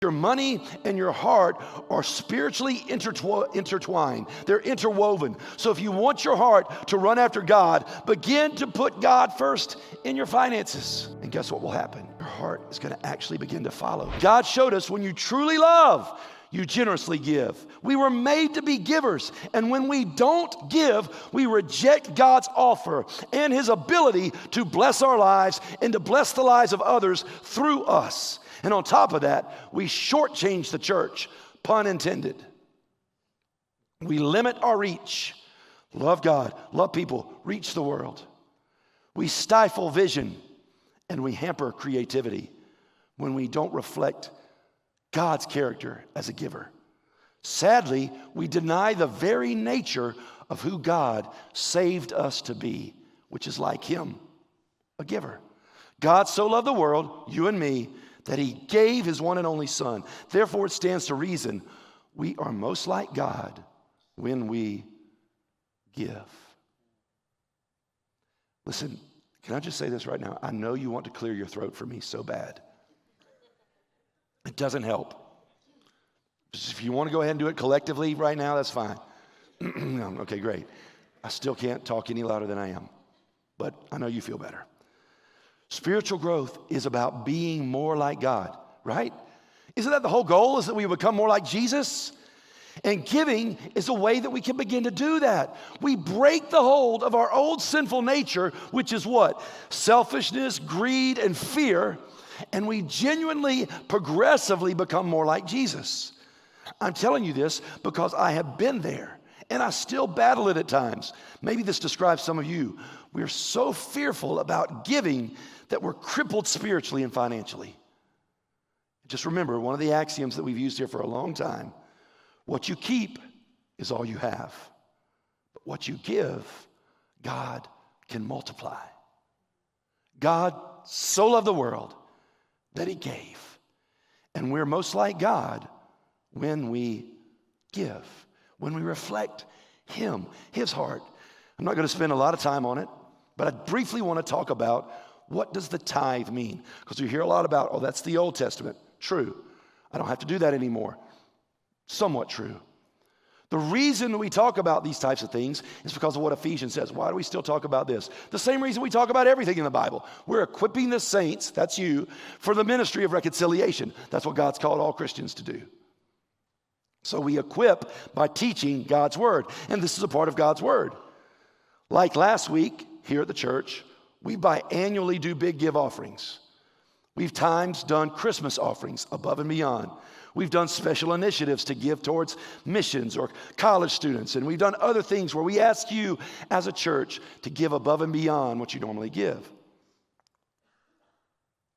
Your money and your heart are spiritually intertwined. They're interwoven. So if you want your heart to run after God, begin to put God first in your finances. And guess what will happen? Your heart is going to actually begin to follow. God showed us when you truly love, you generously give. We were made to be givers. And when we don't give, we reject God's offer and his ability to bless our lives and to bless the lives of others through us. And on top of that, we shortchange the church, pun intended. We limit our reach. Love God, love people, reach the world. We stifle vision and we hamper creativity when we don't reflect God's character as a giver. Sadly, we deny the very nature of who God saved us to be, which is like him, a giver. God so loved the world, you and me, that he gave his one and only son. Therefore, it stands to reason we are most like God when we give. Listen, can I just say this right now? I know you want to clear your throat for me so bad. It doesn't help. Just if you want to go ahead and do it collectively right now, that's fine. Okay, great. I still can't talk any louder than I am, but I know you feel better. Spiritual growth is about being more like God, right? Isn't that the whole goal, is that we become more like Jesus? And giving is a way that we can begin to do that. We break the hold of our old sinful nature, which is what? Selfishness, greed, and fear, and we genuinely, progressively become more like Jesus. I'm telling you this because I have been there, and I still battle it at times. Maybe this describes some of you. We're so fearful about giving that we're crippled spiritually and financially. Just remember, one of the axioms that we've used here for a long time, what you keep is all you have. But what you give, God can multiply. God so loved the world that he gave. And we're most like God when we give, when we reflect him, his heart. I'm not going to spend a lot of time on it, but I briefly want to talk about what does the tithe mean? Because we hear a lot about, oh, that's the Old Testament. True. I don't have to do that anymore. Somewhat true. The reason we talk about these types of things is because of what Ephesians says. Why do we still talk about this? The same reason we talk about everything in the Bible. We're equipping the saints, that's you, for the ministry of reconciliation. That's what God's called all Christians to do. So we equip by teaching God's word. And this is a part of God's word. Like last week here at the church, we biannually do big give offerings. We've times done Christmas offerings above and beyond. We've done special initiatives to give towards missions or college students. And we've done other things where we ask you as a church to give above and beyond what you normally give.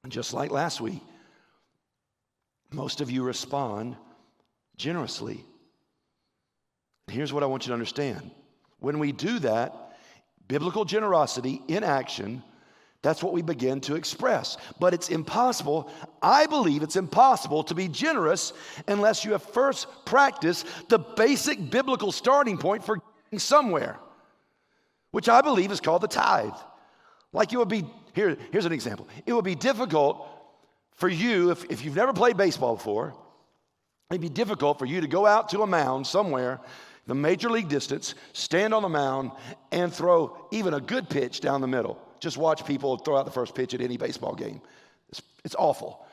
And just like last week, most of you respond generously. Here's what I want you to understand. When we do that, biblical generosity in action, that's what we begin to express. But it's impossible, I believe it's impossible to be generous unless you have first practiced the basic biblical starting point for giving somewhere, which I believe is called the tithe. Like it would be, here's an example. It would be difficult for you, if you've never played baseball before, it'd be difficult for you to go out to a mound somewhere, the major league distance, stand on the mound, and throw even a good pitch down the middle. Just watch people throw out the first pitch at any baseball game. It's awful.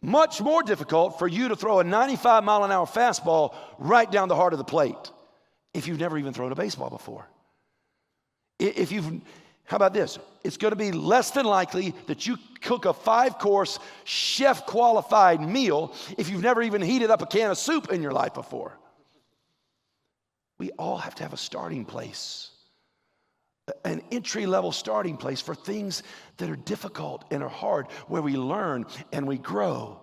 Much more difficult for you to throw a 95-mile-an-hour fastball right down the heart of the plate if you've never even thrown a baseball before. How about this? It's going to be less than likely that you cook a 5-course, chef-qualified meal if you've never even heated up a can of soup in your life before. We all have to have a starting place, an entry-level starting place for things that are difficult and are hard, where we learn and we grow.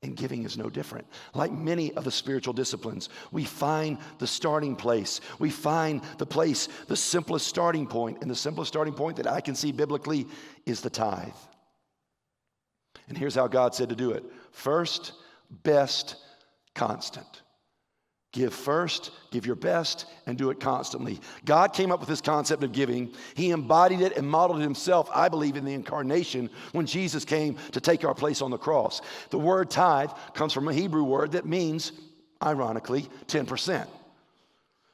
And giving is no different. Like many of the spiritual disciplines, we find the starting place. We find the place, the simplest starting point. And the simplest starting point that I can see biblically is the tithe. And here's how God said to do it. First, best, constant. Give first, give your best, and do it constantly. God came up with this concept of giving. He embodied it and modeled it himself, I believe, in the incarnation when Jesus came to take our place on the cross. The word tithe comes from a Hebrew word that means, ironically, 10%.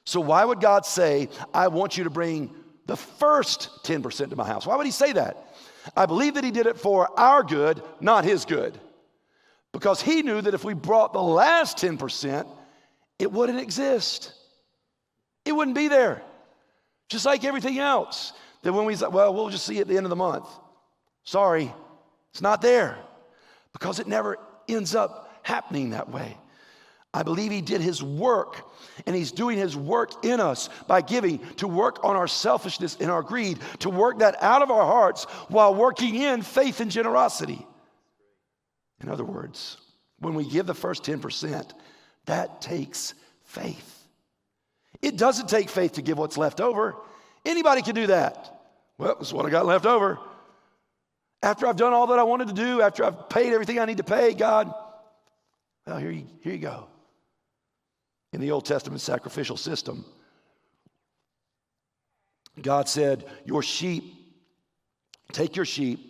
So why would God say, I want you to bring the first 10% to my house? Why would he say that? I believe that he did it for our good, not his good. Because he knew that if we brought the last 10%, it wouldn't exist. It wouldn't be there. Just like everything else. That when we say, well, we'll just see it at the end of the month. Sorry, it's not there. Because it never ends up happening that way. I believe he did his work, and he's doing his work in us by giving, to work on our selfishness and our greed, to work that out of our hearts while working in faith and generosity. In other words, when we give the first 10%, that takes faith. It doesn't take faith to give what's left over. Anybody can do that. Well, this is what I got left over. After I've done all that I wanted to do, after I've paid everything I need to pay, God, well, here you go. In the Old Testament sacrificial system, God said, your sheep, take your sheep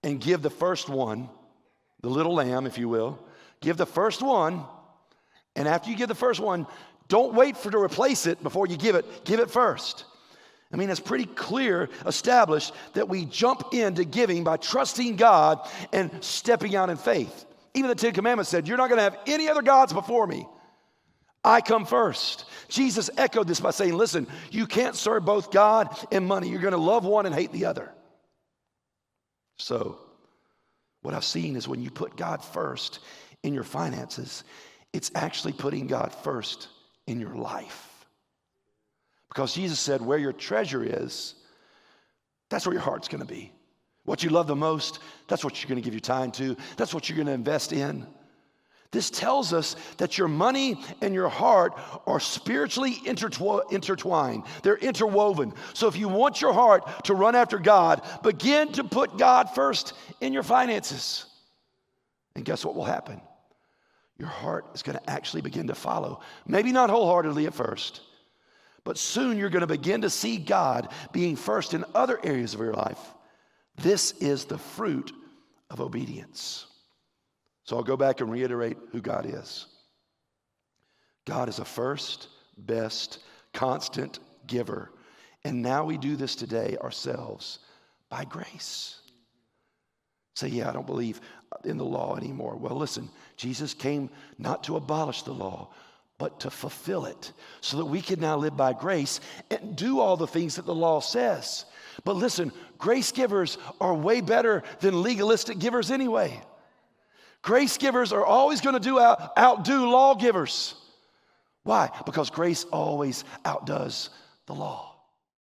and give the first one, the little lamb, if you will, give the first one. And after you give the first one, don't wait to replace it before you give it first. I mean, it's pretty clear, established, that we jump into giving by trusting God and stepping out in faith. Even the Ten Commandments said, you're not going to have any other gods before me. I come first. Jesus echoed this by saying, listen, you can't serve both God and money. You're going to love one and hate the other. So, what I've seen is when you put God first in your finances, it's actually putting God first in your life. Because Jesus said, where your treasure is, that's where your heart's going to be. What you love the most, that's what you're going to give your time to. That's what you're going to invest in. This tells us that your money and your heart are spiritually intertwined. They're interwoven. So if you want your heart to run after God, begin to put God first in your finances. And guess what will happen? Your heart is going to actually begin to follow. Maybe not wholeheartedly at first, but soon you're going to begin to see God being first in other areas of your life. This is the fruit of obedience. So I'll go back and reiterate who God is. God is a first, best, constant giver. And now we do this today ourselves by grace. Say, yeah, I don't believe in the law anymore. Well, listen, Jesus came not to abolish the law, but to fulfill it so that we can now live by grace and do all the things that the law says. But listen, grace givers are way better than legalistic givers anyway. Grace givers are always going to outdo law givers. Why? Because grace always outdoes the law.